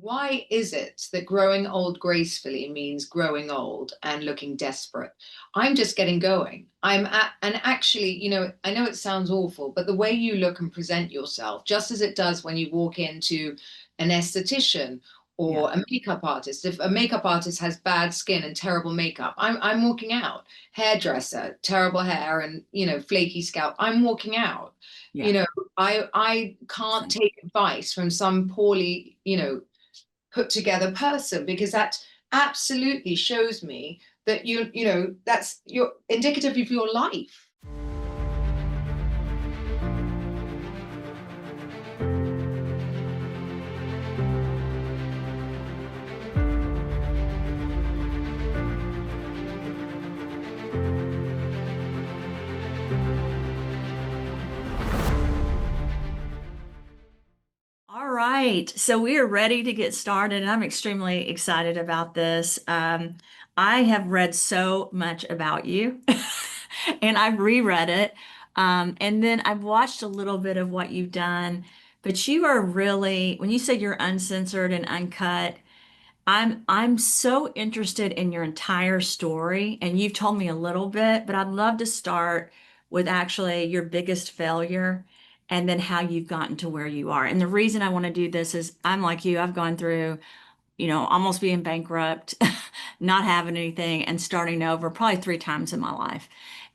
why is it that growing old gracefully means growing old and looking desperate? I'm just getting going. And actually, I know it sounds awful, but the way you look and present yourself, just as it does when you walk into an esthetician Yeah. or a makeup artist. If a makeup artist has bad skin and terrible makeup, I'm walking out. Hairdresser, terrible hair and flaky scalp, I'm walking out. Yeah. You know, I can't Same. take advice from some poorly, put together person, because that absolutely shows me that that's your indicative of your life. All right. So we are ready to get started. I'm extremely excited about this. I have read so much about you and I've reread it. And then I've watched a little bit of what you've done, but you are really, when you say you're uncensored and uncut, I'm so interested in your entire story, and you've told me a little bit, but I'd love to start with actually your biggest failure and then how you've gotten to where you are. And the reason I want to do this is I'm like you, I've gone through, almost being bankrupt, not having anything, and starting over probably 3 times in my life.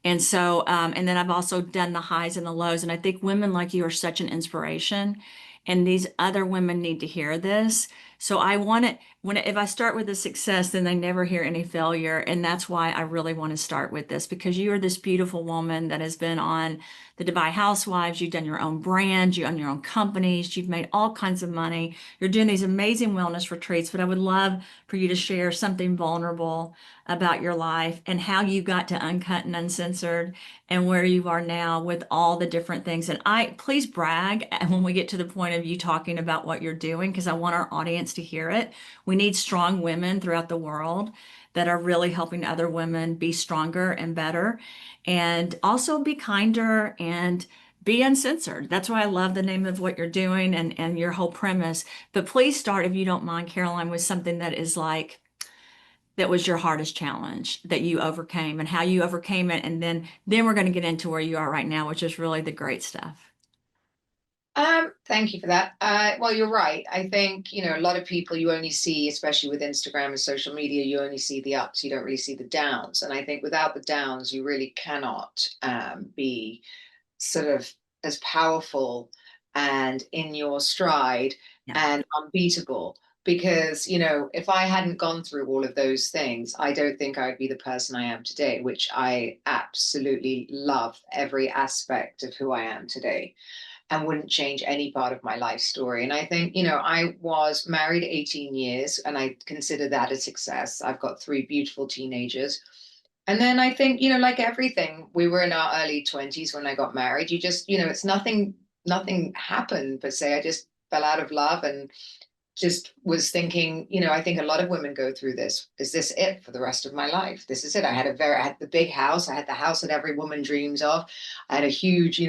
And so, and then I've also done the highs and the lows. And I think women like you are such an inspiration, and these other women need to hear this. So I want it if I start with the success, then they never hear any failure. And that's why I really want to start with this, because you are this beautiful woman that has been on the Dubai Housewives. You've done your own brand, you own your own companies, you've made all kinds of money. You're doing these amazing wellness retreats, but I would love for you to share something vulnerable about your life and how you got to uncut and uncensored and where you are now with all the different things. And please brag when we get to the point of you talking about what you're doing, because I want our audience to hear it. We need strong women throughout the world that are really helping other women be stronger and better, and also be kinder and be uncensored. That's why I love the name of what you're doing and your whole premise. But please start, if you don't mind, Caroline, with something that is like, that was your hardest challenge that you overcame and how you overcame it. And then we're going to get into where you are right now, which is really the great stuff. Thank you for that. Well, you're right. I think, a lot of people you only see, especially with Instagram and social media, you only see the ups, you don't really see the downs. And I think without the downs, you really cannot be sort of as powerful and in your stride Yeah. and unbeatable. Because, if I hadn't gone through all of those things, I don't think I'd be the person I am today, which I absolutely love every aspect of who I am today and wouldn't change any part of my life story. And I think, I was married 18 years and I consider that a success. I've got 3 beautiful teenagers. And then I think, like everything, we were in our early 20s when I got married. You just, it's nothing happened per se. I just fell out of love and just was thinking, I think a lot of women go through this. Is this it for the rest of my life? This is it. I had the big house. I had the house that every woman dreams of. I had a huge,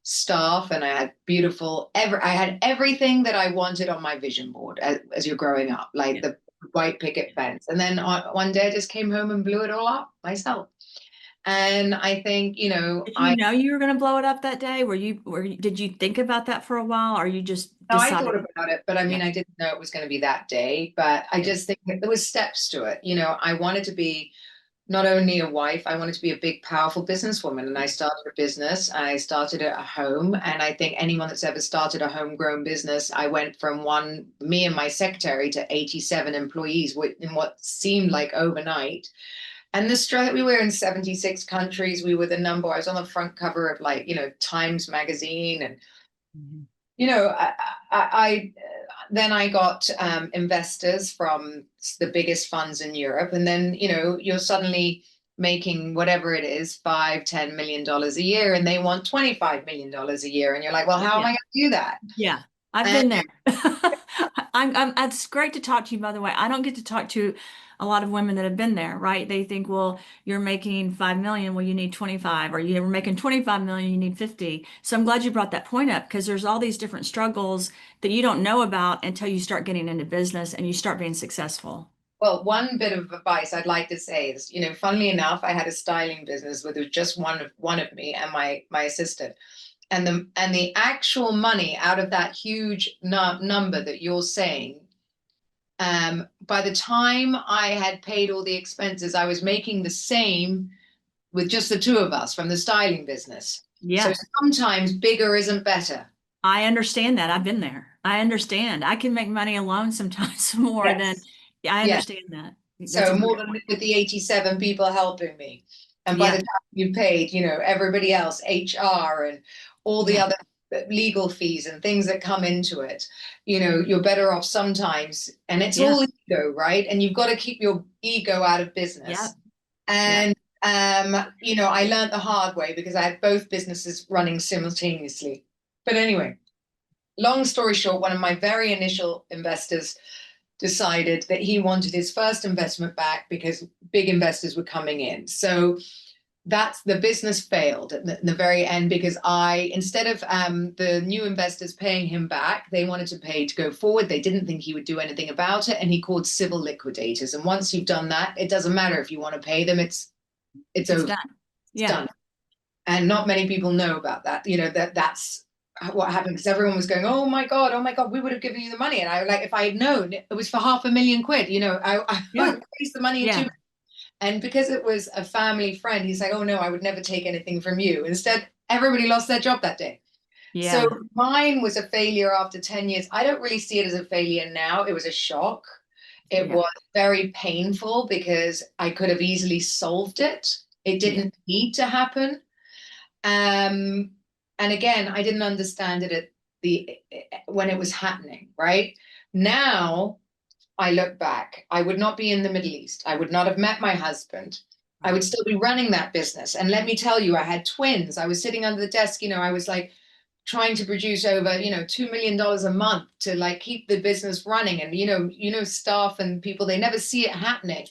staff, and I had I had everything that I wanted on my vision board as you're growing up, like Yeah. the white picket fence. And then one day I just came home and blew it all up myself. And I think, Did you know you were going to blow it up that day? Did you think about that for a while, or you just no, I thought decided? about it, but I Yeah. mean, I didn't know it was going to be that day. But I Yeah. just think that there was steps to it. I wanted to be not only a wife, I wanted to be a big, powerful businesswoman. And I started a business. I started at home. And I think anyone that's ever started a homegrown business, I went from me and my secretary, to 87 employees in what seemed like overnight. And the stress, we were in 76 countries. We were I was on the front cover of, like, Times Magazine. And Mhm. you know, I then I got investors from the biggest funds in Europe, and then you're suddenly making whatever it is, $5-10 million a year, and they want $25 million a year, and you're like, well, how am I Yeah. going to do that? Yeah. I've been there. It's great to talk to you, by the way. I don't get to talk to a lot of women that have been there, right? They think, well, you're making 5 million, well, you need 25, or you're making 25 million, you need 50. So I'm glad you brought that point up because there's all these different struggles that you don't know about until you start getting into business and you start being successful. Well, one bit of advice I'd like to say is, funnily enough, I had a styling business where there was just one of me and my assistant. And the actual money out of that huge number that you're saying, by the time I had paid all the expenses, I was making the same with just the two of us from the styling business. So Yeah. sometimes bigger isn't better. I understand that. I've been there. I understand. I can make money alone sometimes more than Yes. yeah, I Yes. understand that. That's a So more great than point. with the 87 people helping me. And by the Yeah. time you paid, everybody else, HR and all the Yeah. other legal fees and things that come into it, you're better off sometimes. And it's Yeah. all ego, right? And you've got to keep your ego out of Yeah. business. Yeah. And, I learned the hard way because I had both businesses running simultaneously. But anyway, long story short, one of my very initial investors decided that he wanted his first investment back because big investors were coming in. So that's the business failed at the very end because instead of the new investors paying him back, they wanted to pay to go forward. They didn't think he would do anything about it. And he called civil liquidators. And once you've done that, it doesn't matter if you want to pay them. It's It's over. done. It's Yeah. done. And not many people know about that. That's what happened because everyone was going, oh my God, we would have given you the money. And I like, if I had known it was for £500,000, I Yeah. would raise the money in Yeah. 2. And because it was a family friend, he's like, oh no, I would never take anything from you. Instead, everybody lost their job that day. So Yeah. mine was a failure after 10 years. I don't really see it as a failure now. It was a shock. It Yeah. was very painful because I could have easily solved it. It Yeah. didn't need to happen. Um, and again, I didn't understand it at the when it was happening, right? Now I look back, I would not be in the Middle East. I would not have met my husband. I would Right. still be running that business. And let me tell you, I had twins. I was sitting under the desk, I was like trying to produce over, $2 million a month to like keep the business running. And staff and people, they never see it happening.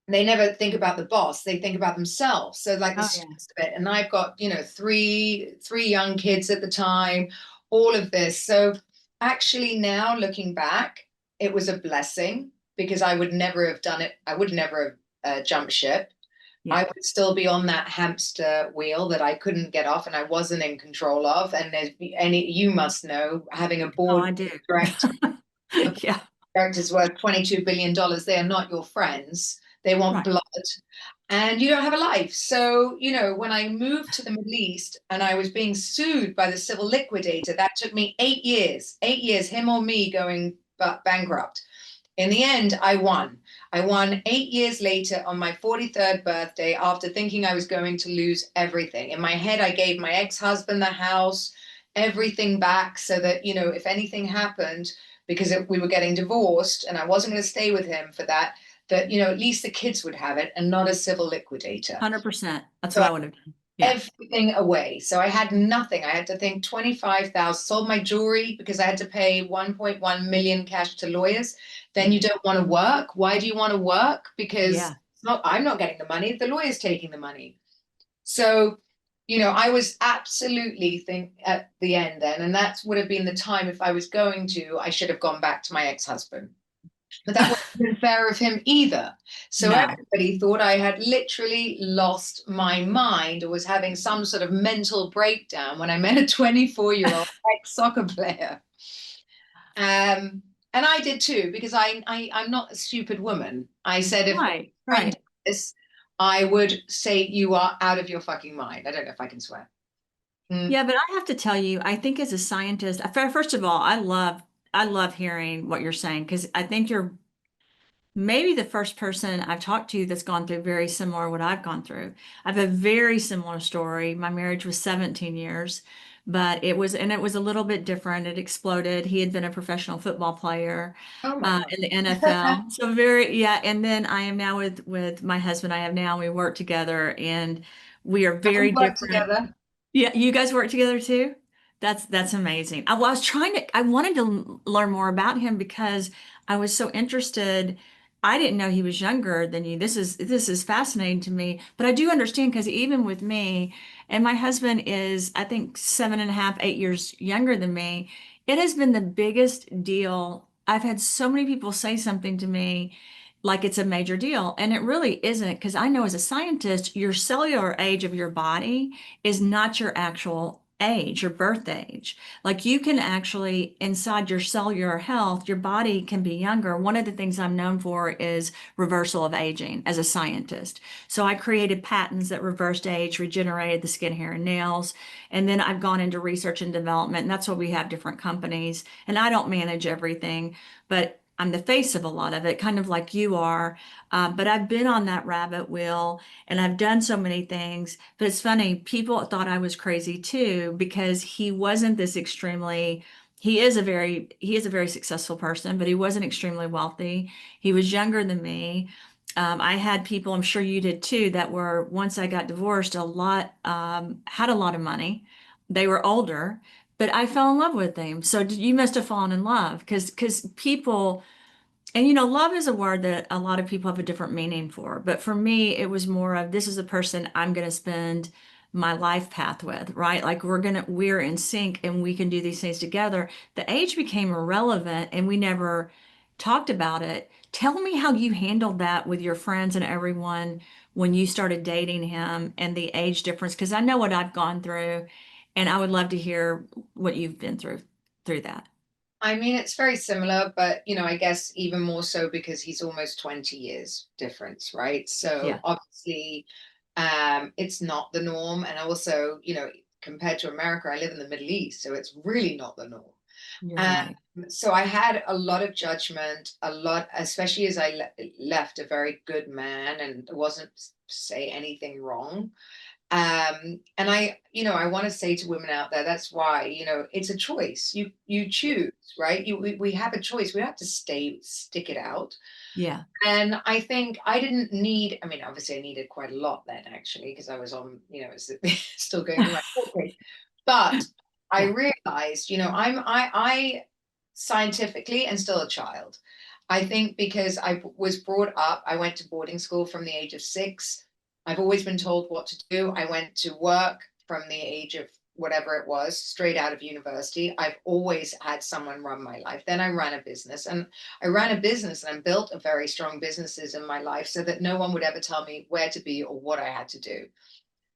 They never think about the boss, they think about themselves. So like the Oh yeah. stress of it. And I've got three young kids at the time, all of this. So actually now looking back, it was a blessing because I would never have done it. I would never have jumped ship. I Yeah. would still be on that hamster wheel that I couldn't get off and I wasn't in control of. And there's any, you must know, having a Oh, board I do. director, Yeah. directors worth $22 billion. They are not your friends. They want Right. blood and you don't have a life. So, when I moved to the Middle East and I was being sued by the civil liquidator, that took me 8 years, him or me going bankrupt. In the end, I won. I won 8 years later on my 43rd birthday after thinking I was going to lose everything. In my head, I gave my ex-husband the house, everything back so that, if anything happened, because we were getting divorced and I wasn't going to stay with him for that, at least the kids would have it and not a civil liquidator. 100%. That's So what I would have done. Yeah. everything away. So I had nothing. I had to think 25,000, sold my jewelry because I had to pay 1.1 million cash to lawyers. Then you don't want to work. Why do you want to work? Because Yeah. I'm not getting the money, the lawyer's taking the money. So, I was absolutely think at the end then, and that would have been the time if I was going to, I should have gone back to my ex-husband. But that wasn't been fair of him either. So No. everybody thought I had literally lost my mind or was having some sort of mental breakdown when I met a 24-year-old ex-soccer player. And I did too, because I'm not a stupid woman. I said, if Right. I did Right. this, I would say you are out of your fucking mind. I don't know if I can swear. Mm. Yeah, but I have to tell you, I think as a scientist, first of all, I love hearing what you're saying because I think you're maybe the first person I've talked to that's gone through very similar what I've gone through. I have a very similar story. My marriage was 17 years, but it was a little bit different. It exploded. He had been a professional football player Oh my God. in the NFL. So very, yeah. And then I am now with my husband I have now, we work together and we are We very work different. together. Yeah, you guys work together too? That's amazing. I was trying to, I wanted to learn more about him because I was so interested. I didn't know he was younger than you. This is fascinating to me. But I do understand because even with me, and my husband is, I think, 7.5, 8 years younger than me, it has been the biggest deal. I've had so many people say something to me like it's a major deal, and it really isn't, because I know as a scientist, your cellular age of your body is not your actual age, your birth age. Like you can actually, inside your cellular health, your body can be younger. One of the things I'm known for is reversal of aging as a scientist. So I created patents that reversed age, regenerated the skin, hair, and nails. And then I've gone into research and development, and that's why we have different companies. And I don't manage everything, but I'm the face of a lot of it, kind of like you are. But I've been on that rabbit wheel and I've done so many things. But it's funny, people thought I was crazy too because he wasn't this extremely, he is a very successful person, but he wasn't extremely wealthy. He was younger than me. I had people, I'm sure you did too, that were, once I got divorced, had a lot of money. They were older, but I fell in love with them. So you must have fallen in love because people, and love is a word that a lot of people have a different meaning for. But for me, it was more of, this is a person I'm going to spend my life path with, right? Like we're in sync and we can do these things together. The age became irrelevant and we never talked about it. Tell me how you handled that with your friends and everyone when you started dating him and the age difference, because I know what I've gone through and I would love to hear what you've been through that. I mean, it's very similar, but I guess even more so because he's almost 20 years difference, right? So Yeah, obviously, it's not the norm. And also, compared to America, I live in the Middle East, so it's really not the norm. you're Um, right. so I had a lot of judgment, a lot, especially as I left a very good man and wasn't say anything wrong. And I want to say to women out there, that's why, it's a choice. You choose, right? We have a choice. We don't have to stick it out. Yeah. And I think I didn't need, I mean, obviously I needed quite a lot then actually, because I was on, it's still going through my court case. But I Yeah. realized, I scientifically and still a child. I think because I was brought up, I went to boarding school from the age of 6. I've always been told what to do. I went to work from the age of whatever it was, straight out of university. I've always had someone run my life. Then I ran a business, and I ran a business and built a very strong businesses in my life so that no one would ever tell me where to be or what I had to do.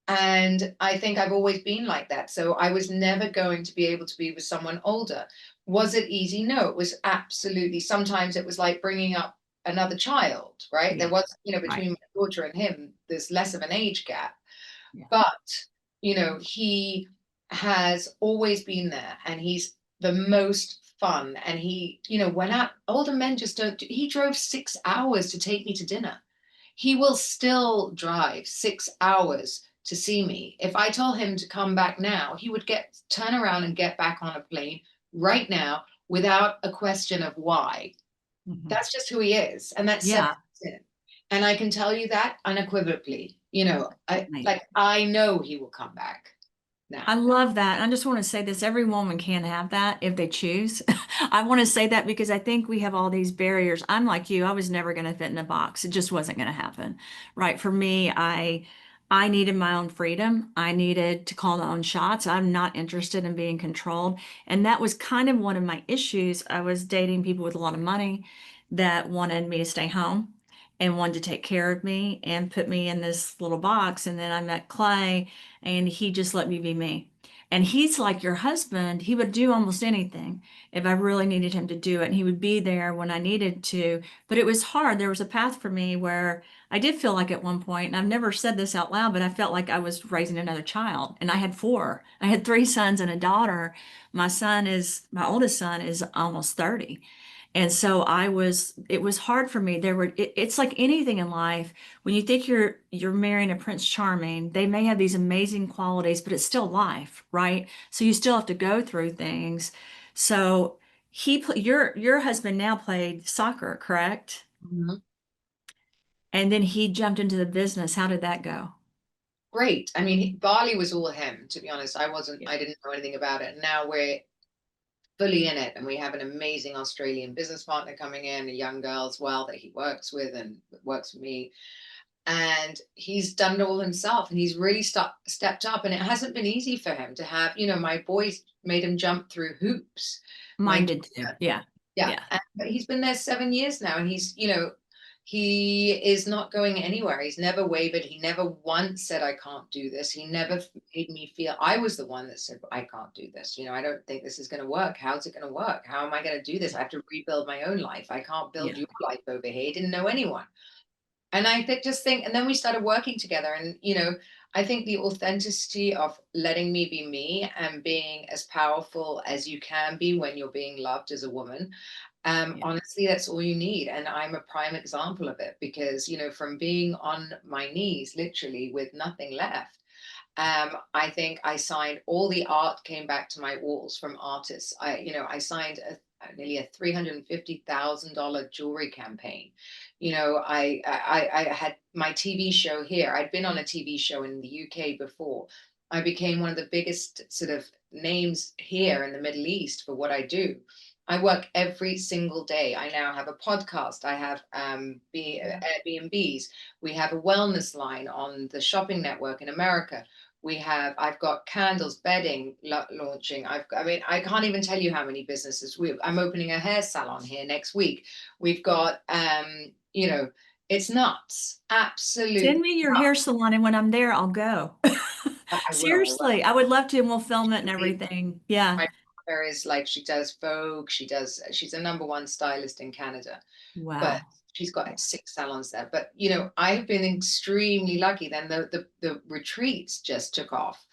And I think I've always been like that. So I was never going to be able to be with someone older. Was it easy? No, it was absolutely. Sometimes it was like bringing up another child, right? There Yeah. was, Right. between my daughter and him, there's less of an age gap. Yeah. But, he has always been there and he's the most fun. And he, went out, older men just don't, he drove 6 hours to take me to dinner. He will still drive 6 hours to see me. If I told him to come back now, he would turn around and get back on a plane right now without a question of why. Mhm. That's just who he is. And that's Yeah. 7 And I can tell you that unequivocally. I Right. like I know he will come back now. I love that. I just want to say this, every woman can have that if they choose. I want to say that because I think we have all these barriers. I'm like you, I was never going to fit in a box. It just wasn't going to happen. Right. For me, I needed my own freedom. I needed to call my own shots. I'm not interested in being controlled. And that was kind of one of my issues. I was dating people with a lot of money that wanted me to stay home and wanted to take care of me and put me in this little box. And then I met Clay and he just let me be me. And he's like your husband. He would do almost anything if I really needed him to do it. And he would be there when I needed to. But it was hard. There was a path for me where I did feel like at one point, and I've never said this out loud, but I felt like I was raising another child. And I had four. I had three sons and a daughter. My oldest son is almost 30. And so it was hard for me. It's like anything in life. When you think you're marrying a Prince Charming, they may have these amazing qualities, but it's still life, right? So you still have to go through things. So your husband now played soccer, correct? Mhm. And then he jumped into the business. How did that go? great. I mean, Bali was all him, to be honest. Yeah. I didn't know anything about it. Now we're fully in it, and we have an amazing Australian business partner coming in, a young girl as well that he works with and works for me. And he's done it all himself, and he's really stepped up. And it hasn't been easy for him to have, my boys made him jump through hoops. My Mine did too. Yeah. Yeah, Yeah. but he's been there 7 years now, and he is not going anywhere. He's never wavered. He never once said, I can't do this. He never made me feel I was the one that said, I can't do this. I don't think this is going to work. How's it going to work? How am I going to do this? I have to rebuild my own life. I can't build Yeah. your life over here. He didn't know anyone. And I just think, and then we started working together. And, I think the authenticity of letting me be me and being as powerful as you can be when you're being loved as a woman, Yeah. honestly, that's all you need. And I'm a prime example of it because, from being on my knees, literally with nothing left, I think I signed all the art came back to my walls from artists. I signed nearly a $350,000 jewelry campaign. I had my TV show here. I'd been on a TV show in the UK before. I became one of the biggest sort of names here in the Middle East for what I do. I work every single day. I now have a podcast. I have Airbnbs. We have a wellness line on the shopping network in America. I've got candles, bedding launching. I mean, I can't even tell you how many businesses I'm opening a hair salon here next week. We've got, it's nuts. Send Absolute me your hair nuts. salon, and when I'm there, I'll go. I will. Seriously, I would love to, and we'll film it and everything. Yeah. My partner is like, she does Vogue. She's a number one stylist in Canada, but Wow. she's got 6 salons there. But I've been extremely lucky. Then the retreats just took off.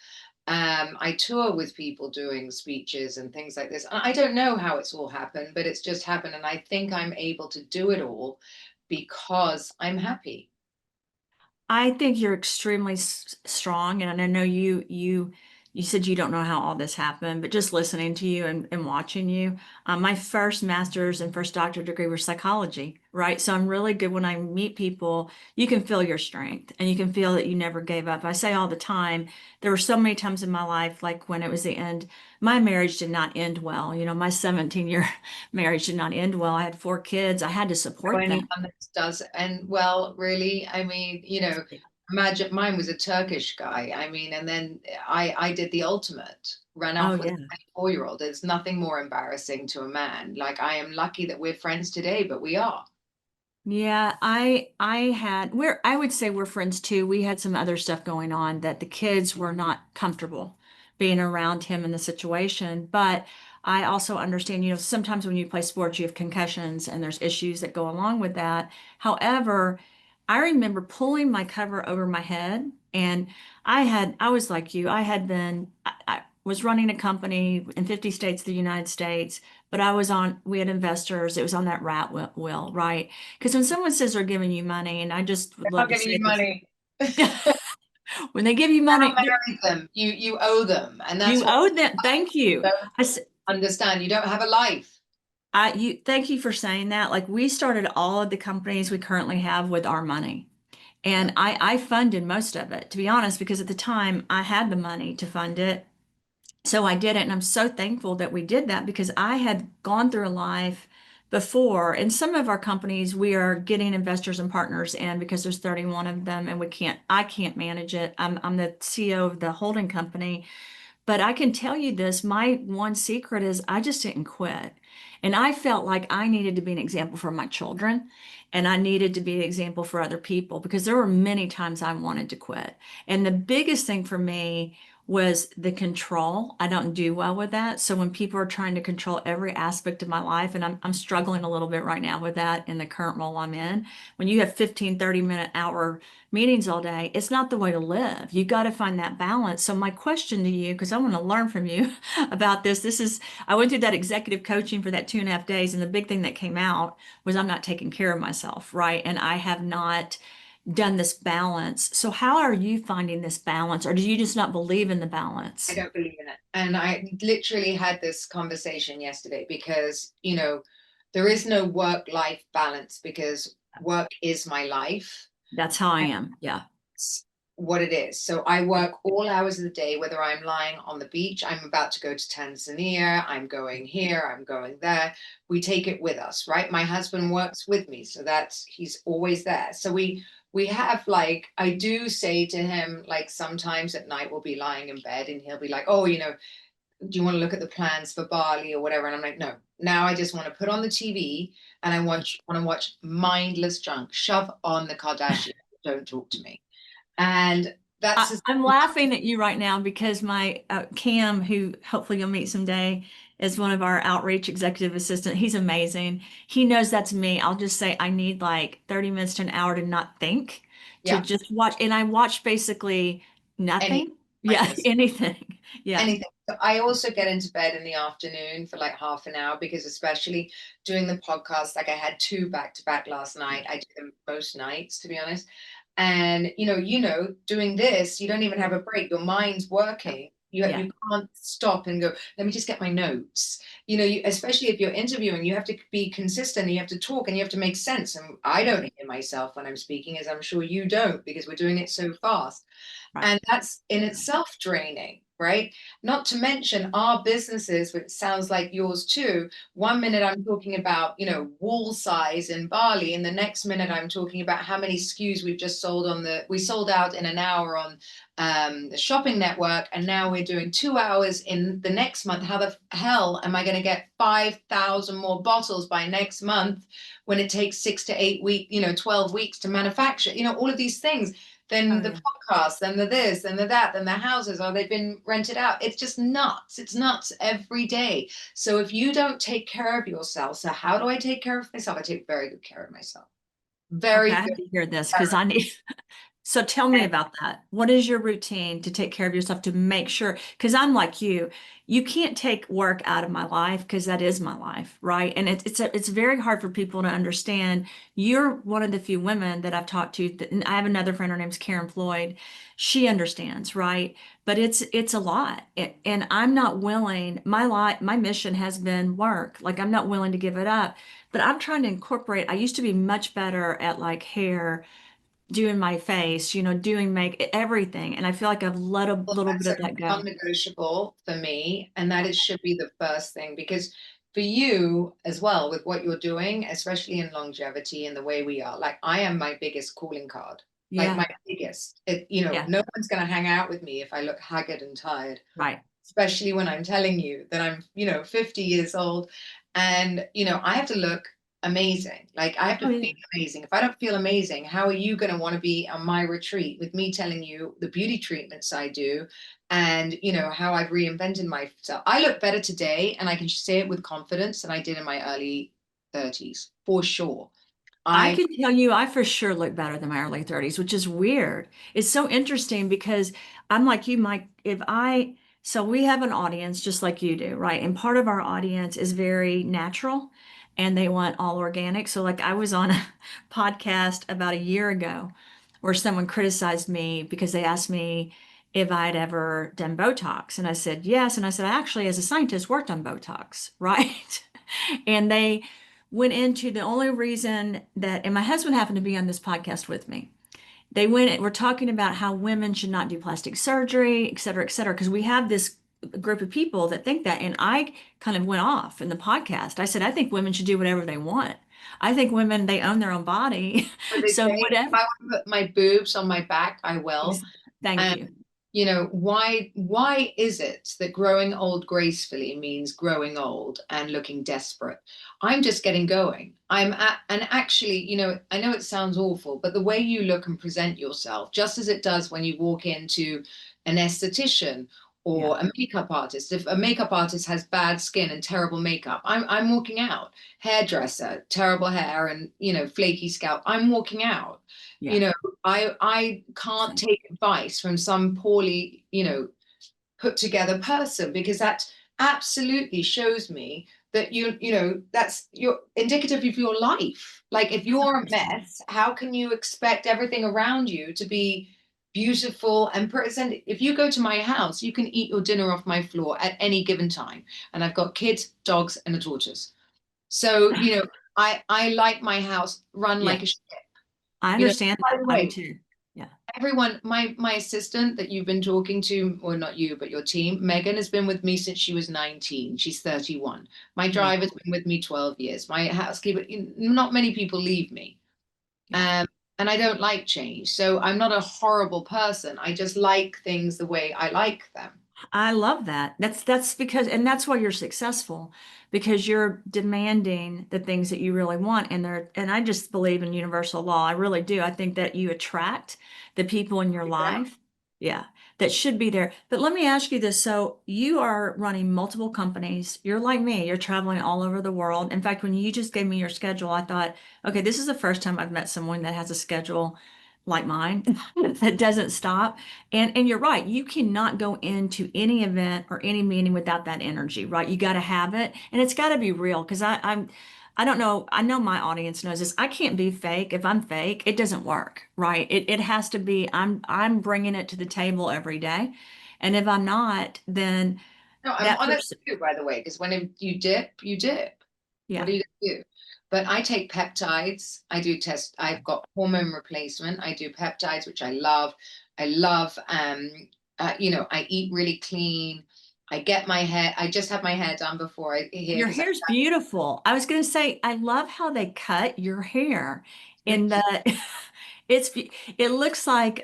I tour with people doing speeches and things like this. I don't know how it's all happened, but it's just happened. And I think I'm able to do it all because I'm happy. I think you're extremely strong, and I know you said you don't know how all this happened, but just listening to you and watching you, my first master's and first doctorate degree were psychology, right? So I'm really good when I meet people. You can feel your strength, and you can feel that you never gave up. I say all the time, there were so many times in my life, like when it was the end, my marriage did not end well. My 17-year marriage did not end well. I had 4 kids. I had to Know support anyone them. that does, and well, really, I mean, imagine mine was a Turkish guy. I mean, and then I did the ultimate, ran Oh off with a yeah. 24-year-old. There's nothing more embarrassing to a man. Like, I am lucky that we're friends today, but we are. Yeah, I would say we're friends too. We had some other stuff going on that the kids were not comfortable being around him in the situation. But I also understand, sometimes when you play sports, you have concussions and there's issues that go along with that. However, I remember pulling my cover over my head, and I was like you. I was running a company in 50 states of the United States, but we had investors. It was on that rat wheel, right? Because when someone says they're giving you money, and I just would I'll love to give say you this, money. when they give you money, Marry them. You owe them, and that's you what owe them. Thank you. I don't I, s- understand. You don't have a life. thank you for saying that. Like we started all of the companies we currently have with our money. Yeah. And I funded most of it, to be honest, because at the time I had the money to fund it. So I did it, and I'm so thankful that we did that because I had gone through a life before. In some of our companies, we are getting investors and partners in because there's 31 of them, and I can't manage it. I'm the CEO of the holding company, but I can tell you this, my one secret is I just didn't quit. And I felt like I needed to be an example for my children, and I needed to be an example for other people because there were many times I wanted to quit. And the biggest thing for me was the control. I don't do well with that. So when people are trying to control every aspect of my life, and I'm struggling a little bit right now with that in the current role I'm in, when you have 15, 30-minute hour meetings all day, it's not the way to live. You got to find that balance. So my question to you, because I want to learn from you about I went through that executive coaching for that 2.5 days, and the big thing that came out was I'm not taking care of myself, right? And I have not done this balance. So how are you finding this balance, or do you just not believe in the I balance? don't believe in it. And I literally had this conversation yesterday because, there is no work-life balance because work is my life. That's how I am. Yeah. what it is. So I work all hours of the day, whether I'm lying on the beach, I'm about to go to Tanzania, I'm going here, I'm going there. We take it with us, right? My husband works with me, so he's always there. So we have, like, I do say to him, like, sometimes at night we'll be lying in bed and he'll be like, oh, do you want to look at the plans for Bali or whatever? And I'm like, no, now I just want to put on the TV and I want to watch mindless junk. Shove on the Kardashians. Don't talk to me. And that's just, I'm laughing at you right now because my Cam, who hopefully you'll meet someday, is one of our outreach executive assistant. He's amazing. He knows that's me. I'll just say I need like 30 minutes to an hour to not think, to yeah, just watch. And I watch basically any nothing. Yeah, mindless anything. Yeah, anything. So I also get into bed in the afternoon for like half an hour, because especially doing the podcast, like I had two back to back last night. I do them most nights, to be honest. And doing this, you don't even have a break. Your mind's working. yeah, You can't stop and go, let me just get my notes. Especially if you're interviewing, you have to be consistent. You have to talk and you have to make sense. And I don't hear myself when I'm speaking, as I'm sure you don't, because we're doing it so fast. right. And that's in itself draining, right? Not to mention our businesses, which sounds like yours too. One minute I'm talking about, wall size in Bali, and the next minute I'm talking about how many SKUs we've just sold we sold out in an hour on the shopping network, and now we're doing 2 hours in the next month. How the hell am I going to get 5,000 more bottles by next month when it takes 6 to 8 weeks, 12 weeks to manufacture, all of these things. Then Oh, the yeah. podcast, then the this, then the that, then the houses, or they've been rented out. It's just nuts. It's nuts every day. So if you don't take care of yourself, so how do I take care of myself? I take very good care of myself. Okay, Very I good have to hear this care because I of need. So tell me about that. What is your routine to take care of yourself to make sure? Because I'm like you can't take work out of my life because that is my life, right? And it's very hard for people to understand. You're one of the few women that I've talked to. And I have another friend, her name's Karen Floyd. She understands, right? But it's a lot, and I'm not willing. My mission has been work. Like I'm not willing to give it up, but I'm trying to incorporate. I used to be much better at like hair, doing my face, doing make everything. And I feel like I've let a Well, little bit that's a of that go. non-negotiable for me, and that is should be the first thing, because for you as well, with what you're doing, especially in longevity and the way we are, like I am my biggest calling card, like Yeah. my biggest. Yeah. No one's going to hang out with me if I look haggard and tired, Right. especially when I'm telling you that I'm, 50 years old, and, I have to look amazing. Like I have to Oh, feel yeah. amazing. If I don't feel amazing, how are you going to want to be on my retreat with me telling you the beauty treatments I do, and, how I've reinvented myself? I look better today, and I can say it with confidence, than I did in my early 30s, for sure. I I can tell you, I for sure look better than my early 30s, which is weird. It's so interesting because I'm like you, Mike. So we have an audience just like you do, right? And part of our audience is very natural and they want all organic. So, like, I was on a podcast about a year ago where someone criticized me because they asked me if I'd ever done Botox. And I said, yes. And I said, I actually, as a scientist, worked on Botox, right? And they went into the only reason that, and my husband happened to be on this podcast with me. They went, we're talking about how women should not do plastic surgery, et cetera, because we have this group of people that think that. And I kind of went off in the podcast. I said, I think women should do whatever they want. I think women, they own their own body. What they So say, if whatever. I want to put my boobs on my back, I will. Thank And you. why is it that growing old gracefully means growing old and looking desperate? I'm just getting going. And actually, I know it sounds awful, but the way you look and present yourself, just as it does when you walk into an esthetician Yeah. or a makeup artist. If a makeup artist has bad skin and terrible makeup, I'm walking out. Hairdresser, terrible hair and, flaky scalp, I'm walking out. Yeah. You know, I can't Same. take advice from some poorly, put together person, because that absolutely shows me that that's your indicative of your life. Like if you're a 100%. mess, how can you expect everything around you to be beautiful and present? If you go to my house, you can eat your dinner off my floor at any given time, and I've got kids, dogs, and a tortoise. So I like my house run Yeah. like a I you know understand by that. the I do way, too. Yeah. everyone, my assistant that you've been talking to, or not you, but your team, Megan, has been with me since she was 19. She's 31. My Yeah, driver's been with me 12 years. My housekeeper, not many people leave me. yeah. Um, and I don't like change. So I'm not a horrible person. I just like things the way I like them. I love that. That's because, and that's why you're successful, because you're demanding the things that you really want. And I just believe in universal law. I really do. I think that you attract the people in your Yeah. life, yeah, that should be there. But let me ask you this. So you are running multiple companies. You're like me. You're traveling all over the world. In fact, when you just gave me your schedule, I thought, okay, this is the first time I've met someone that has a schedule like mine that doesn't stop. And you're right, you cannot go into any event or any meeting without that energy, right? You got to have it, and it's got to be real. Because I don't know, I know my audience knows this. I can't be fake. If I'm fake, it doesn't work, right? It has to be. I'm bringing it to the table every day, and if I'm not, then No, I'm that honest person, too, by the way, because when you dip, you dip. What yeah. are you gonna do? But I take peptides. I do test. I've got hormone replacement. I do peptides, which I love. I love. I eat really clean. I get my hair. I just had my hair done before I here Your because I hair's beautiful. I was going to say, I love how they cut your hair in thank you. the, it looks like,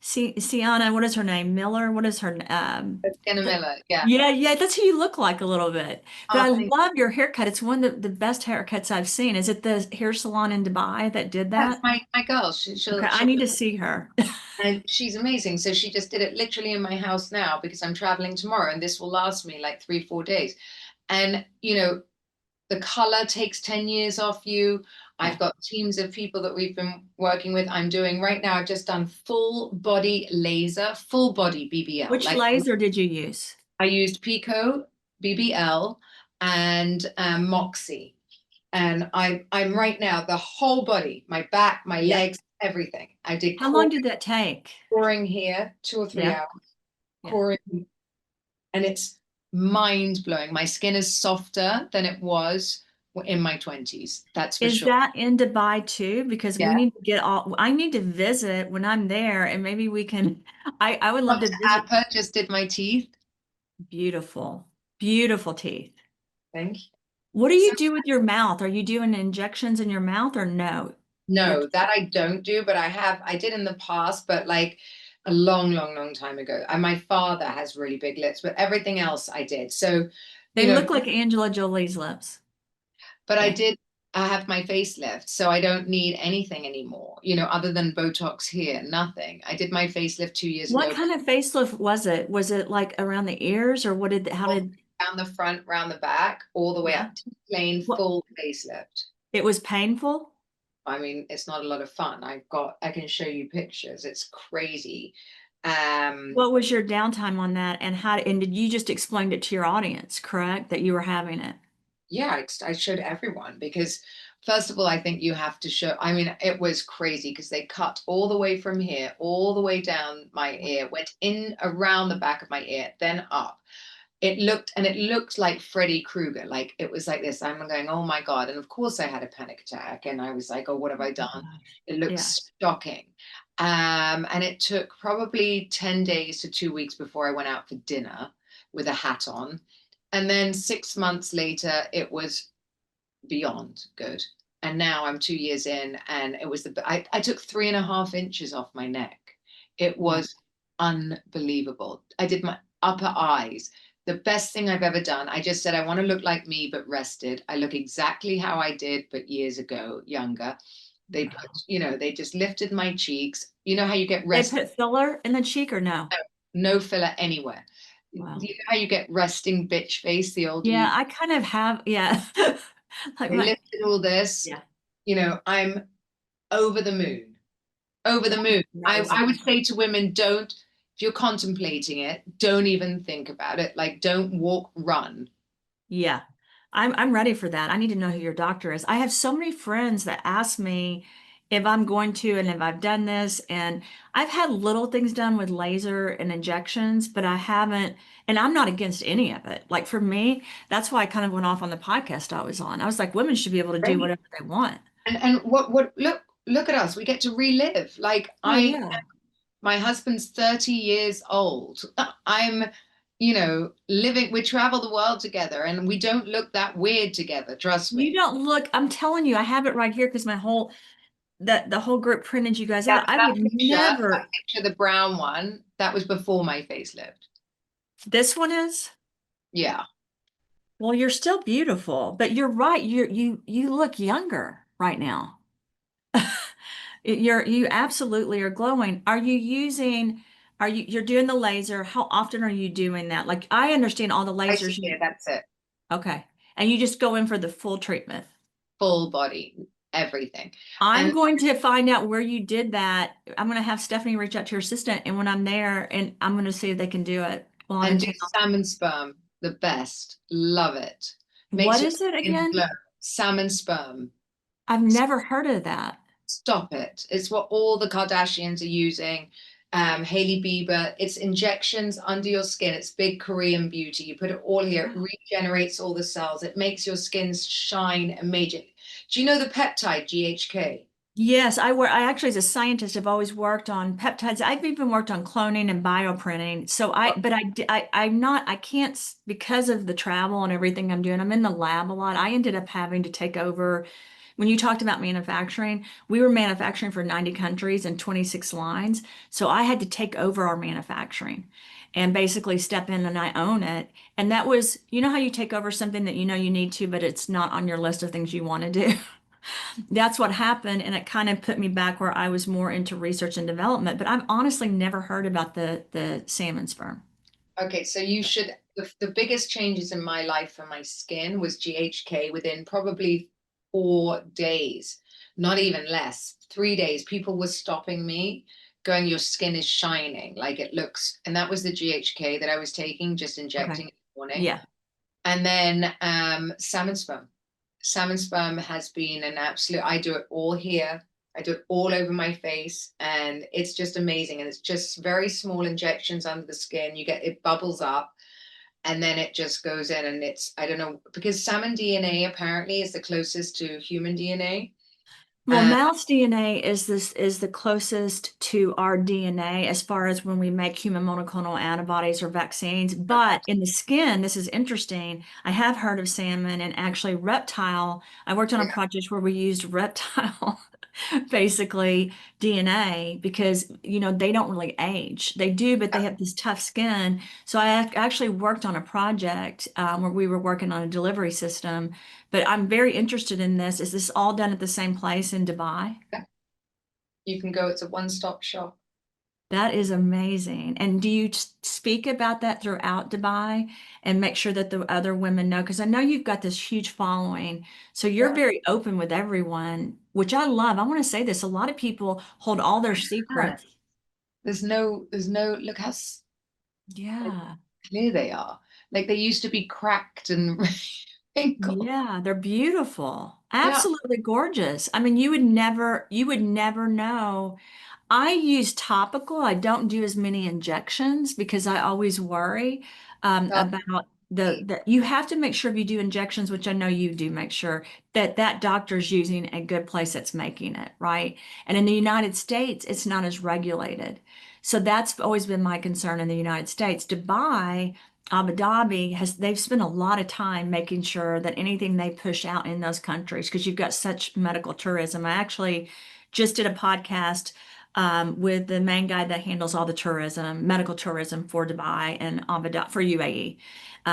Sienna, what is her name? Miller, what is her, Sienna Miller. Yeah. yeah, yeah, that's who you look like a little bit. But Oh, I thank love your haircut. It's one of the best haircuts I've seen. Is it the hair salon in Dubai that did That's that? my girl. Okay, I She'll need to see her. and she's amazing. So she just did it literally in my house now because I'm traveling tomorrow and this will last me like 3, 4 days. And the color takes 10 years off you. Yeah. I've got teams of people that we've been working with. I'm doing right now, I've just done full body laser, full body BBL. Which Like laser did you use? I used Pico, BBL, and Moxie. And I'm right now, the whole body, my back, my Yeah. legs, everything. I did How long did that take? coring here, 2 or 3 Yeah. hours, Yeah. coring, and it's mind blowing. My skin is softer than it was in my 20s. That's for Is sure. that in Dubai too? Because we Yeah. need to get all, I need to visit when I'm there and maybe we can, I would love to visit. Appa just did my teeth. Beautiful, beautiful teeth. Thank you. What do So you do with your mouth? Are you doing injections in your mouth or no? You're, no, that I don't do, but I did in the past, but like a long, long, long time ago. And my father has really big lips, but everything else I did. So, they you know, look like Angela Jolie's lips. but Yeah. I have my facelift, so I don't need anything anymore, other than Botox here, nothing. I did my facelift 2 years What ago, kind of facelift was it? Was it like around the ears or how all did, down the front, round the back, all the way yeah. up to plain What, full facelift. it was painful? I mean, it's not a lot of fun. I can show you pictures. It's crazy. What was your downtime on that and did you just explain it to your audience, correct? That you were having it? Yeah, I showed everyone because first of all, I think you have to show. I mean, it was crazy because they cut all the way from here, all the way down my ear, went in around the back of my ear, then up. It looked like Freddy Krueger. Like it was like this. I'm going, oh my God. And of course I had a panic attack and I was like, oh, what have Oh I my done? gosh. It Yeah. looks shocking. And it took probably 10 days to 2 weeks before I went out for dinner with a hat on. And then 6 months later, it was beyond good. And now I'm 2 years in, and I took 3.5 inches off my neck. It Yeah. was unbelievable. I did my upper eyes. The best thing I've ever done. I just said, I want to look like me, but rested. I look exactly how I did, but years ago, younger. They just lifted my cheeks. You know how you get They resting, put filler in the cheek or no? no filler anywhere. You Wow. know how you get resting bitch face the older Yeah, you I kind of have, yeah. Like they my, lifted all this. yeah, I'm over the moon. Over the that's moon. I would amazing. say to women, if you're contemplating it, don't even think about it. Like, don't walk, run. Yeah. I'm ready for that. I need to know who your doctor is. I have so many friends that ask me if I'm going to and if I've done this. And I've had little things done with laser and injections, but I haven't, and I'm not against any of it. Like for me, that's why I kind of went off on the podcast I was on. I was like, women should be able to do Right. whatever they want. And what look at us. We get to relive. Like Oh, yeah. My husband's 30 years old. I'm, you know, living, we travel the world together and we don't look that weird together, trust You me. don't look, I'm telling you, I have it right here because my whole that the whole group printed you guys Yeah, out. but I would that never. picture, the brown one, that was before my facelift. This one is. Yeah. Well, you're still beautiful, but you're right. You look younger right now. You absolutely are glowing. Are you using, you're doing the laser? How often are you doing that? Like I understand all the Twice a lasers year, you, that's it. okay. And you just go in for the full treatment. Full body, everything. I'm And going to find out where you did that. I'm going to have Stephanie reach out to your assistant, and when I'm there, and I'm going to see if they can do it while I'm in do town. salmon sperm, the best. Love it. What Makes your is it skin again? glow. Salmon sperm. I've never heard of that. Stop it. It's what all the Kardashians are using. Hailey Bieber. It's injections under your skin. It's big Korean beauty. You put it all here. It regenerates all the cells. It makes your skin shine amazing. Do you know the peptide GHK? Yes, I actually, as a scientist, have always worked on peptides. I've even worked on cloning and bioprinting. So but I'm not, I can't, because of the travel and everything I'm doing, I'm in the lab a lot. I ended up having to take over. When you talked about manufacturing, we were manufacturing for 90 countries and 26 lines. So I had to take over our manufacturing and basically step in and I own it. And that was, you know how you take over something that you know you need to, but it's not on your list of things you want to do. That's what happened, and it kind of put me back where I was more into research and development. But I've honestly never heard about the salmon sperm. Okay, so you should. The biggest changes in my life for my skin was GHK within probably 4 days, not even less. 3 days, people were stopping me, going, "Your skin is shining, like it looks." And that was the GHK that I was taking, just Okay. injecting in the morning. Yeah. And then salmon sperm. Salmon sperm has been an absolute, I do it all here. I do it all over my face and it's just amazing. And it's just very small injections under the skin. You get, it bubbles up and then it just goes in and it's, I don't know, because salmon DNA apparently is the closest to human DNA. Well, mouse DNA is the closest to our DNA as far as when we make human monoclonal antibodies or vaccines. But in the skin, this is interesting. I have heard of salmon and actually reptile. I worked on a project where we used reptile basically DNA because they don't really age. They do, but they have this tough skin. So I actually worked on a project where we were working on a delivery system. But I'm very interested in this. Is this all done at the same place in Dubai? You can go, it's a one-stop shop. That is amazing. And do you speak about that throughout Dubai and make sure that the other women know? Because I know you've got this huge following. So you're Yeah. very open with everyone, which I love. I want to say this. A lot of people hold all their Yeah. secrets. There's no, look how Yeah. clear they are. Like they used to be cracked and wrinkled. Yeah, they're beautiful. Yeah. Absolutely gorgeous. I mean, you would never know. I use topical. I don't do as many injections because I always worry about you have to make sure if you do injections, which I know you do, make sure that that doctor's using a good place that's making it, right? And in the United States, it's not as regulated. So that's always been my concern in the United States. Dubai, Abu Dhabi they've spent a lot of time making sure that anything they push out in those countries, because you've got such medical tourism. I actually just did a podcast with the main guy that handles all the tourism, medical tourism for Dubai and Abu Dhabi for UAE.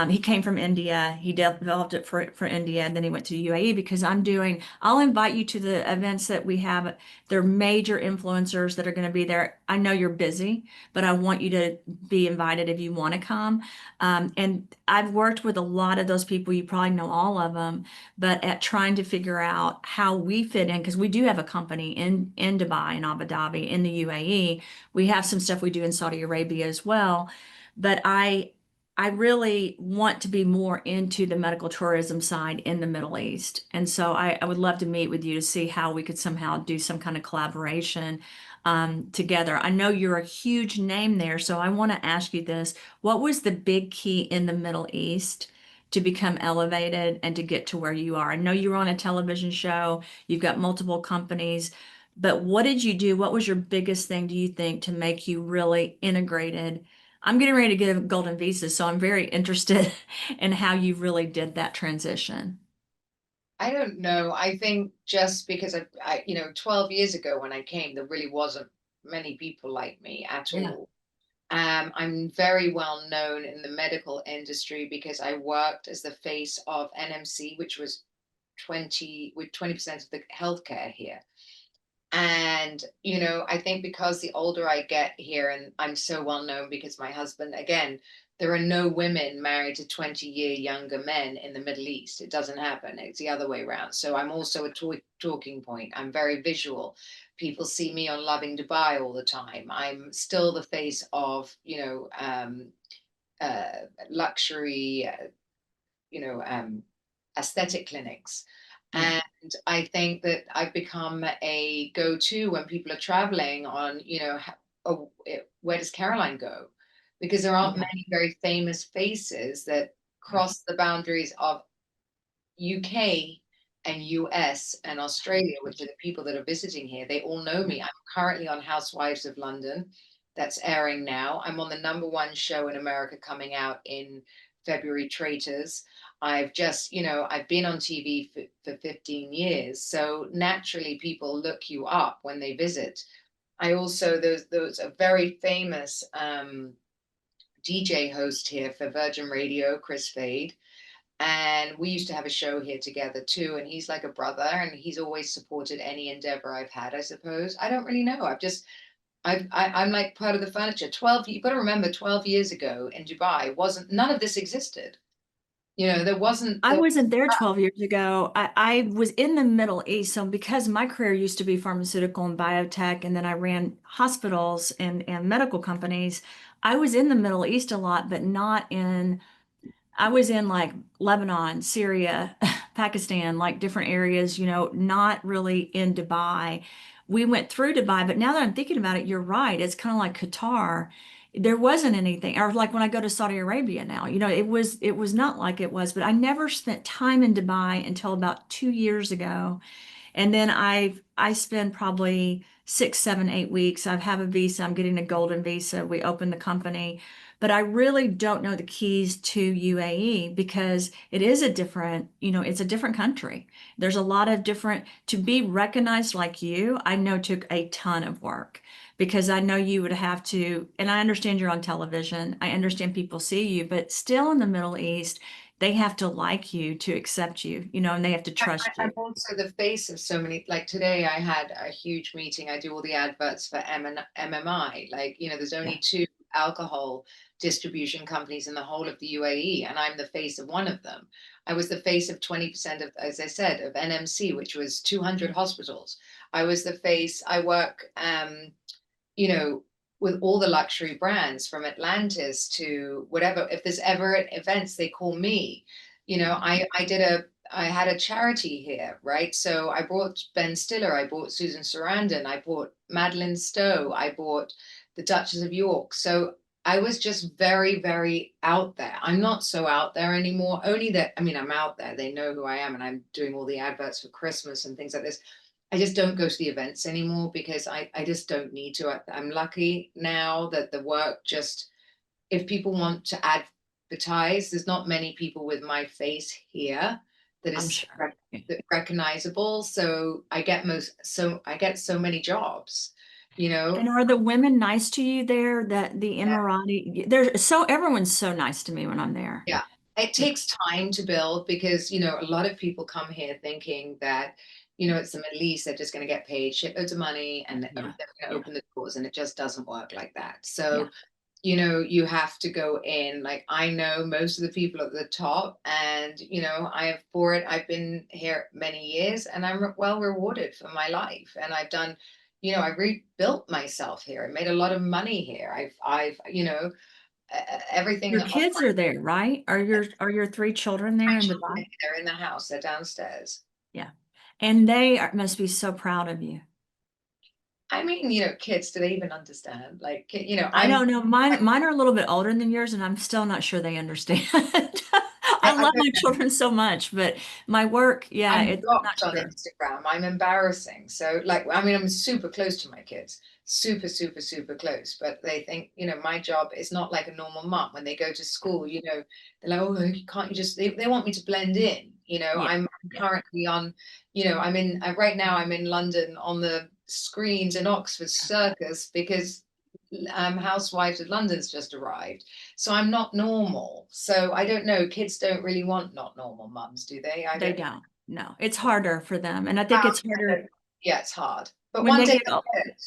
He came from India. He developed it for India, and then he went to UAE because I'll invite you to the events that we have. They're major influencers that are going to be there. I know you're busy, but I want you to be invited if you want to come. And I've worked with a lot of those people. You probably know all of them, but at trying to figure out how we fit in, because we do have a company in Dubai and Abu Dhabi in the UAE. We have some stuff we do in Saudi Arabia as well, but I really want to be more into the medical tourism side in the Middle East. And so I would love to meet with you to see how we could somehow do some kind of collaboration together. I know you're a huge name there, so I want to ask you this. What was the big key in the Middle East to become elevated and to get to where you are? I know you're on a television show, you've got multiple companies, But what did you do? What was your biggest thing, do you think, to make you really integrated? I'm getting ready to get a golden visa, so I'm very interested in how you really did that transition. I don't know. I think just because 12 years ago when I came, there really wasn't many people like me at Yeah. all. I'm very well known in the medical industry because I worked as the face of NMC, which was 20% of the healthcare here. And, I think because the older I get here, and I'm so well known because my husband, again, there are no women married to 20-year younger men in the Middle East. It doesn't happen. It's the other way around. So I'm also a talking point. I'm very visual. People see me on Loving Dubai all the time. I'm still the face of, uh, luxury, aesthetic clinics. Yeah. And I think that I've become a go-to when people are traveling on, where does Caroline go? Because there aren't Yeah. many very famous faces that cross the boundaries of UK and US and Australia, which are the people that are visiting here. They all know me. I'm currently on Housewives of London. That's airing now. I'm on the #1 show in America coming out in February, Traitors. I've been on TV for 15 years. So naturally, people look you up when they visit. I also, there's a very famous DJ host here for Virgin Radio, Chris Fade, and we used to have a show here together too. And he's like a brother, and he's always supported any endeavor I've had, I suppose. I don't really know. I'm like part of the furniture. You've got to remember, 12 years ago in Dubai, wasn't none of this existed. There wasn't I the wasn't there 12 years ago. I was in the Middle East. So because my career used to be pharmaceutical and biotech, and then I ran hospitals and medical companies, I was in the Middle East a lot, but not in I was in like Lebanon, Syria, Pakistan, like different areas, not really in Dubai. We went through Dubai, but now that I'm thinking about it, you're right. It's kind of like Qatar. There wasn't anything, or like when I go to Saudi Arabia now, it was not like it was, but I never spent time in Dubai until about 2 years ago. And then I spend probably 6, 7, 8 weeks. I have a visa. I'm getting a golden visa. We open the company, but I really don't know the keys to UAE because it is it's a different country. There's a lot of different, to be recognized like you, I know took a ton of work because I know you would have to, and I understand you're on television. I understand people see you, but still in the Middle East, they have to like you to accept you, and they have to trust I'm you. also the face of so many. Like today, I had a huge meeting. I do all the adverts for MMI. Like, there's Yeah. only two alcohol distribution companies in the whole of the UAE, and I'm the face of one of them. I was the face of 20% of, as I said, of NMC, which was 200 hospitals. I was the face. I work, you know, with all the luxury brands from Atlantis to whatever. If there's ever events, they call me. I had a charity here, right? So I brought Ben Stiller, I bought Susan Sarandon, I bought Madeline Stowe, I bought the Duchess of York. So I was just very, very out there. I'm not so out there anymore. Only that, I mean, I'm out there. They know who I am, and I'm doing all the adverts for Christmas and things like this. I just don't go to the events anymore because I just don't need to. I'm lucky now that the work just, if people want to advertise, there's not many people with my face here that I'm is sure. recognizable. So I get so many jobs, you know. And are the women nice to you there? That the Yeah. Emirati, everyone's so nice to me when I'm there. Yeah. It Yeah. takes time to build because, a lot of people come here thinking that, it's the Middle East, they're just going to get paid shitloads of money and they're Yeah. going to Yeah. open the doors, and it just doesn't work like that. Yeah. So, you have to go in. Like, I know most of the people at the top, and, I've been here many years and I'm well rewarded for my life. And I rebuilt myself here. I made a lot of money here. Everything. Your kids are there, right? Are your three children there in Dubai? They're in the house. They're downstairs. Yeah. And they must be so proud of you. I mean, kids, do they even understand? Like, I don't know. Mine are a little bit older than yours, and I'm still not sure they understand. I I love don't my children so much, but my work, yeah, I'm it's not blocked on true. Instagram. I'm embarrassing. So, like, I mean, I'm super close to my kids, super, super, super close. But they think, my job is not like a normal mum. When they go to school, they're like, oh, can't you just, they want me to blend in. Yeah, I'm yeah. currently on, right now I'm in London on the screens in Oxford Circus because Housewives of London's just arrived. So I'm not normal. So I don't know. Kids don't really want not normal mums, do they? I They don't. don't. No, it's harder for them. And I think it's harder Yeah, it's hard. But when one they day get they'll old. get it.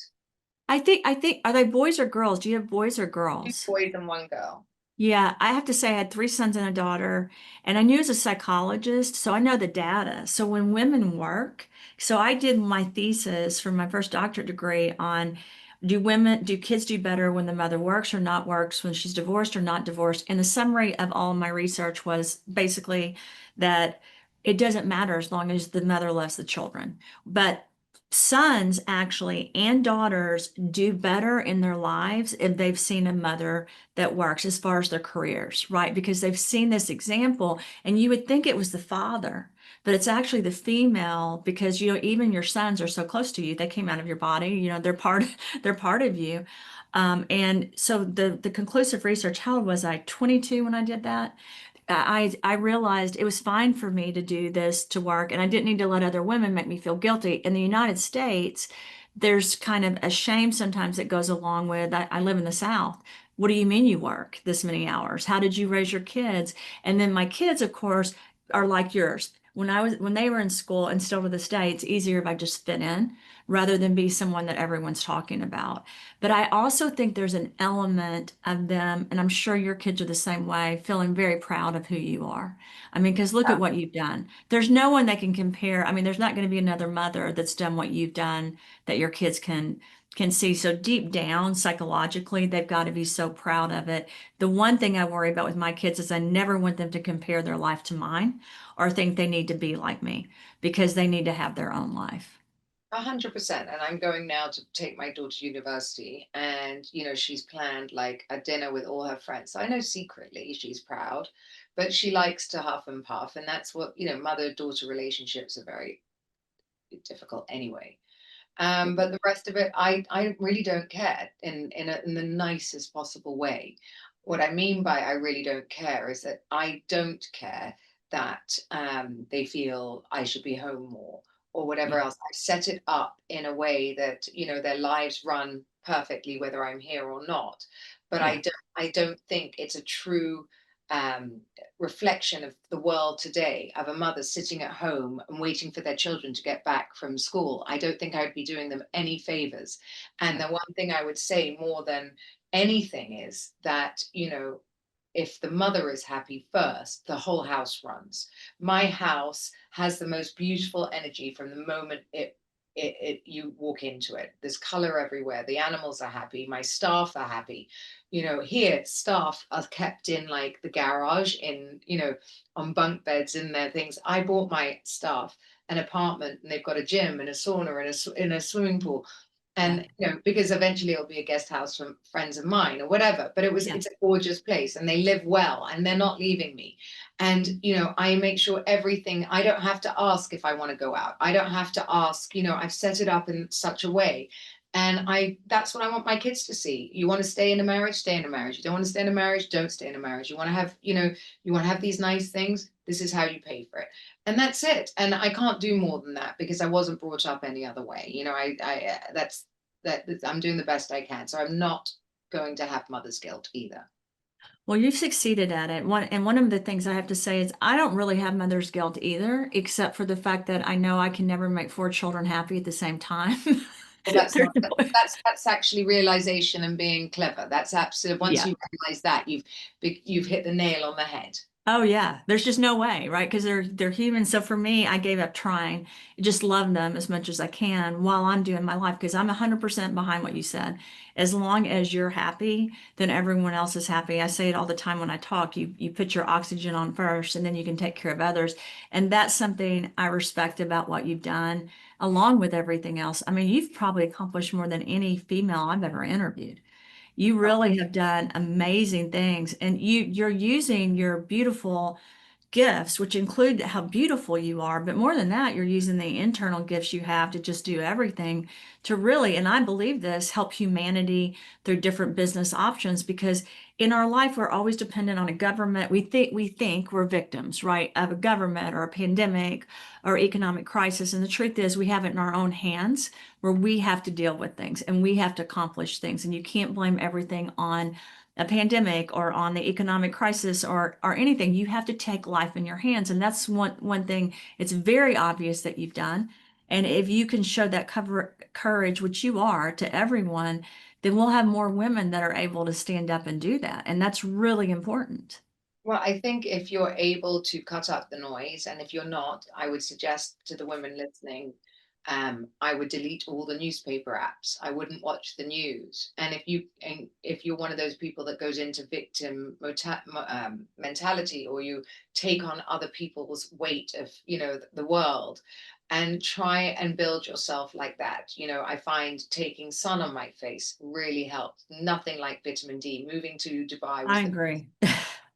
I think, are they boys or girls? Do you have boys or Two girls? boys and one girl. Yeah, I have to say I had three sons and a daughter, and I knew as a psychologist, so I know the data. So when women work, so I did my thesis for my first doctorate degree on do kids do better when the mother works or not works, when she's divorced or not divorced? And the summary of all my research was basically that it doesn't matter as long as the mother loves the children. But sons actually and daughters do better in their lives if they've seen a mother that works as far as their careers, right? Because they've seen this example, and you would think it was the father, but it's actually the female because even your sons are so close to you. They came out of your body, they're part they're part of you. And so the conclusive research, how old was I? 22 when I did that. I realized it was fine for me to do this to work, and I didn't need to let other women make me feel guilty. In the United States, there's kind of a shame sometimes that goes along with I live in the South. What do you mean you work this many hours? How did you raise your kids? And then my kids, of course, are like yours. When they were in school and still to this day, it's easier if I just fit in rather than be someone that everyone's talking about. But I also think there's an element of them, and I'm sure your kids are the same way, feeling very proud of who you are. I mean, because look at what you've done. There's no one that can compare. I mean, there's not going to be another mother that's done what you've done that your kids can see. So deep down, psychologically, they've got to be so proud of it. The one thing I worry about with my kids is I never want them to compare their life to mine or think they need to be like me because they need to have their own life. 100%. And I'm going now to take my daughter to university, and she's planned like a dinner with all her friends. So I know secretly she's proud, but she likes to huff and puff, and that's what mother-daughter relationships are very difficult anyway. But the rest of it, I really don't care in the nicest possible way. What I mean by I really don't care is that I don't care that they feel I should be home more or whatever Yeah. else. I set it up in a way that their lives run perfectly whether I'm here or not. But Yeah. I don't think it's a true um, reflection of the world today of a mother sitting at home and waiting for their children to get back from school. I don't think I'd be doing them any favors. And the one thing I would say more than anything is that, if the mother is happy first, the whole house runs. My house has the most beautiful energy from the moment you walk into it. There's color everywhere. The animals are happy. My staff are happy. Here staff are kept in like the garage in, on bunk beds in their things. I bought my staff an apartment and they've got a gym and a sauna and a swimming pool. Yeah. And because eventually it'll be a guest house from friends of mine or whatever, but Yeah. it's a gorgeous place and they live well and they're not leaving me. And I make sure everything, I don't have to ask if I want to go out. I don't have to ask, I've set it up in such a way. And that's what I want my kids to see. You want to stay in a marriage, stay in a marriage. You don't want to stay in a marriage, don't stay in a marriage. You want to have, you want to have these nice things. This is how you pay for it. And that's it. And I can't do more than that because I wasn't brought up any other way. I'm doing the best I can. So I'm not going to have mother's guilt either. Well, you've succeeded at it. One of the things I have to say is I don't really have mother's guilt either, except for the fact that I know I can never make four children happy at the same time. Well, that's There's not no- that's actually realization and being clever. That's absolute. Once yeah. you realize that, you've hit the nail on the head. Oh yeah, there's just no way, right? Because they're human. So for me, I gave up trying. Just love them as much as I can while I'm doing my life because I'm 100% behind what you said. As long as you're happy, then everyone else is happy. I say it all the time when I talk. You put your oxygen on first, and then you can take care of others. And that's something I respect about what you've done, along with everything else. I mean, you've probably accomplished more than any female I've ever interviewed. You really have done amazing things, and you're using your beautiful gifts, which include how beautiful you are, but more than that, you're using the internal gifts you have to just do everything to really, and I believe this, help humanity through different business options. Because in our life, we're always dependent on a government. We think we're victims, right, of a government or a pandemic or economic crisis. And the truth is, we have it in our own hands, where we have to deal with things and we have to accomplish things. And you can't blame everything on a pandemic or on the economic crisis or anything. You have to take life in your hands. And that's one thing it's very obvious that you've done. And if you can show that courage, which you are, to everyone, then we'll have more women that are able to stand up and do that. And that's really important. Well, I think if you're able to cut out the noise, and if you're not, I would suggest to the women listening, I would delete all the newspaper apps. I wouldn't watch the news. And if you're one of those people that goes into victim mentality, or you take on other people's weight of, the world, and try and build yourself like that. I find taking sun on my face really helped. Nothing like vitamin D. Moving to Dubai I was the agree.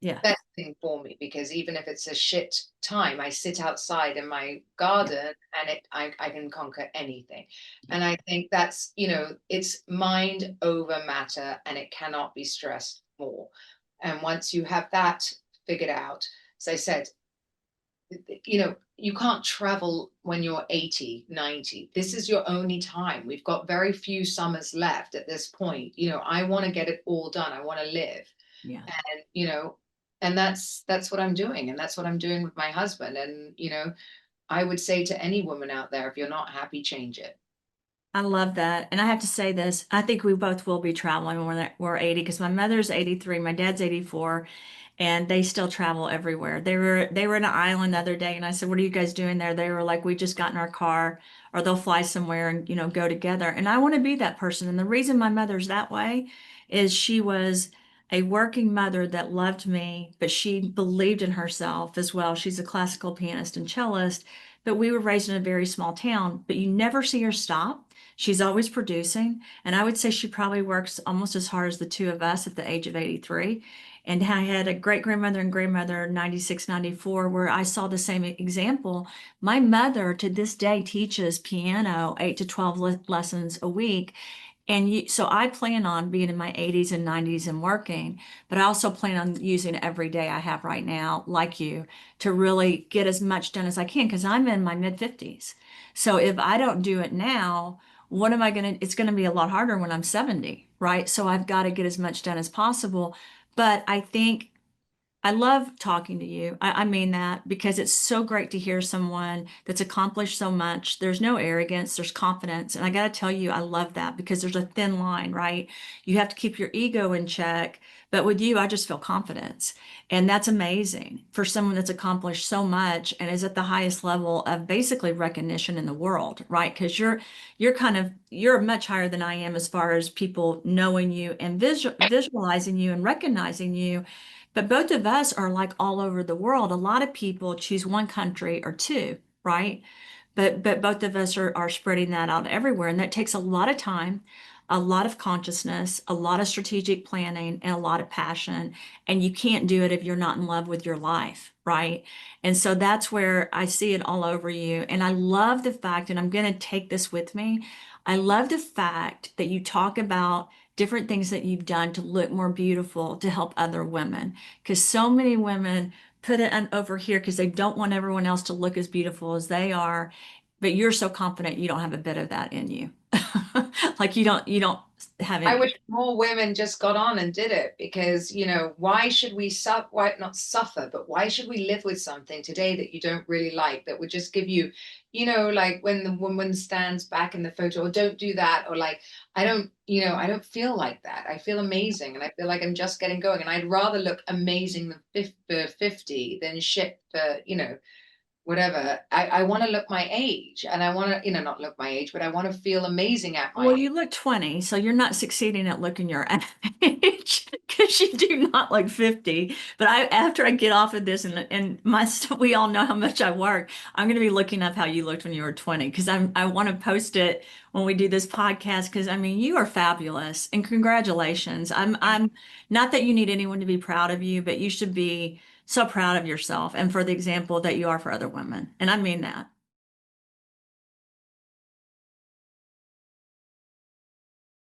Yeah, best thing for me, because even if it's a shit time, I sit outside in my garden and I can conquer anything. And I think that's, it's mind over matter, and it cannot be stressed more. And once you have that figured out, as I said, you can't travel when you're 80, 90. This is your only time. We've got very few summers left at this point. I want to get it all done. I want to live. yeah. And and that's what I'm doing, and that's what I'm doing with my husband. And I would say to any woman out there, if you're not happy, change it. I love that. And I have to say this, I think we both will be traveling when we're 80, because my mother's 83, my dad's 84, and they still travel everywhere. They were in an island the other day, and I said, "What are you guys doing there?" They were like, "We just got in our car," or they'll fly somewhere and, go together. And I want to be that person. And the reason my mother's that way is she was a working mother that loved me, but she believed in herself as well. She's a classical pianist and cellist, but we were raised in a very small town, but you never see her stop. She's always producing. And I would say she probably works almost as hard as the two of us at the age of 83. And I had a great grandmother and grandmother, 96, 94, where I saw the same example. My mother to this day teaches piano 8 to 12 lessons a week. So I plan on being in my 80s and 90s and working, but I also plan on using every day I have right now, like you, to really get as much done as I can, because I'm in my mid 50s. So if I don't do it now, what am I going to? It's going to be a lot harder when I'm 70, right? So I've got to get as much done as possible. But I think I love talking to you. I mean that, because it's so great to hear someone that's accomplished so much. There's no arrogance, there's confidence. And I got to tell you, I love that, because there's a thin line, right? You have to keep your ego in check. But with you, I just feel confidence. And that's amazing for someone that's accomplished so much and is at the highest level of basically recognition in the world, right? Because you're much higher than I am as far as people knowing you and visualizing you and recognizing you. But both of us are like all over the world. A lot of people choose one country or two, right? But both of us are spreading that out everywhere. And that takes a lot of time, a lot of consciousness, a lot of strategic planning, and a lot of passion. And you can't do it if you're not in love with your life, right? And so that's where I see it all over you. And I love the fact, and I'm going to take this with me. I love the fact that you talk about different things that you've done to look more beautiful to help other women. Because so many women put it over here because they don't want everyone else to look as beautiful as they are. But you're so confident you don't have a bit of that in you. Like you don't have I any. wish more women just got on and did it, because, why should we suffer, why not suffer, but why should we live with something today that you don't really like, that would just give you, like when the woman stands back in the photo, or don't do that, or like, I don't feel like that. I feel amazing, and I feel like I'm just getting going, and I'd rather look amazing for 50 than shit for, whatever. I want to look my age, and I want to, not look my age, but I want to feel amazing at my Well, age. you look 20, so you're not succeeding at looking your age, because you do not look 50. But after I get off of this, we all know how much I work, I'm going to be looking up how you looked when you were 20, because I want to post it when we do this podcast, because I mean, you are fabulous, and congratulations. I'm not that you need anyone to be proud of you, but you should be so proud of yourself and for the example that you are for other women. And I mean that.